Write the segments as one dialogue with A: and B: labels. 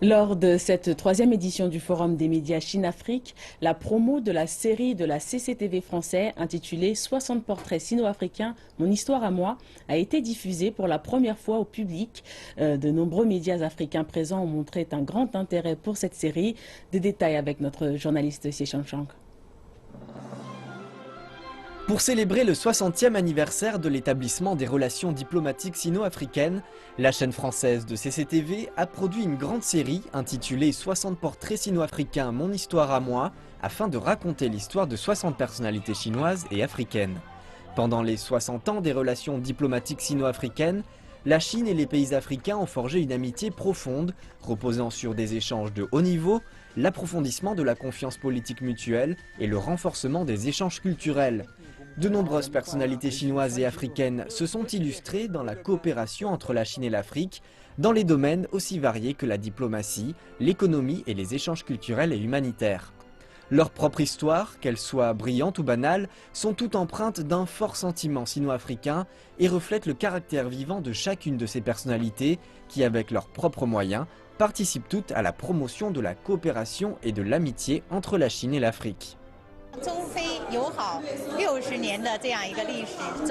A: Lors de cette troisième édition du Forum des médias Chine-Afrique, la promo de la série de la CCTV français intitulée 60 portraits sino-africains, mon histoire à moi, a été diffusée pour la première fois au public. De nombreux médias africains présents ont montré un grand intérêt pour cette série. Des détails avec notre journaliste Xie Shangshang.
B: Pour célébrer le 60e anniversaire de l'établissement des relations diplomatiques sino-africaines, la chaîne française de CCTV a produit une grande série intitulée 60 portraits sino-africains, mon histoire à moi, afin de raconter l'histoire de 60 personnalités chinoises et africaines. Pendant les 60 ans des relations diplomatiques sino-africaines, la Chine et les pays africains ont forgé une amitié profonde, reposant sur des échanges de haut niveau, l'approfondissement de la confiance politique mutuelle et le renforcement des échanges culturels. De nombreuses personnalités chinoises et africaines se sont illustrées dans la coopération entre la Chine et l'Afrique, dans les domaines aussi variés que la diplomatie, l'économie et les échanges culturels et humanitaires. Leur propre histoire, qu'elle soit brillante ou banale, sont toutes empreintes d'un fort sentiment sino-africain et reflètent le caractère vivant de chacune de ces personnalités qui, avec leurs propres moyens, participent toutes à la promotion de la coopération et de l'amitié entre la Chine et l'Afrique.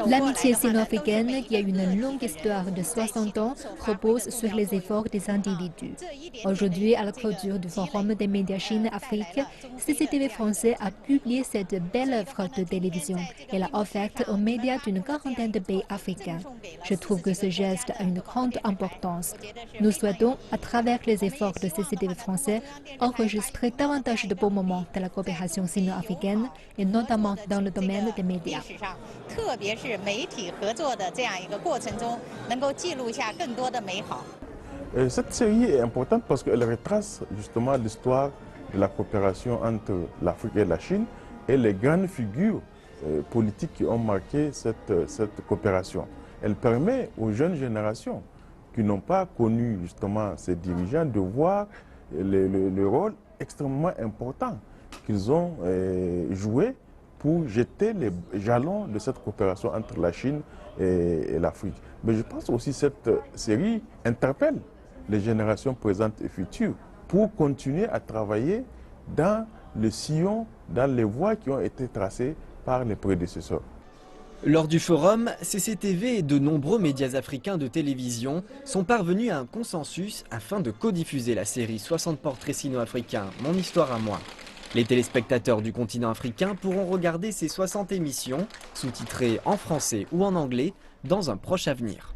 C: L'amitié sino-africaine, qui a une longue histoire de 60 ans, repose sur les efforts des individus. Aujourd'hui, à la clôture du Forum des médias Chine-Afrique, CCTV français a publié cette belle œuvre de télévision et l'a offerte aux médias d'une quarantaine de pays africains. Je trouve que ce geste a une grande importance. Nous souhaitons, à travers les efforts de CCTV français, enregistrer davantage de beaux moments de la coopération sino-africaine et notamment dans le domaine des médias.
D: Cette série est importante parce qu'elle retrace justement l'histoire de la coopération entre l'Afrique et la Chine et les grandes figures politiques qui ont marqué cette coopération. Elle permet aux jeunes générations qui n'ont pas connu justement ces dirigeants de voir le rôle extrêmement important qu'ils ont joué pour jeter les jalons de cette coopération entre la Chine et l'Afrique. Mais je pense aussi que cette série interpelle les générations présentes et futures pour continuer à travailler dans le sillon, dans les voies qui ont été tracées par les prédécesseurs.
B: Lors du forum, CCTV et de nombreux médias africains de télévision sont parvenus à un consensus afin de codiffuser la série 60 portraits sino-africains, mon histoire à moi. Les téléspectateurs du continent africain pourront regarder ces 60 émissions, sous-titrées en français ou en anglais, dans un proche avenir.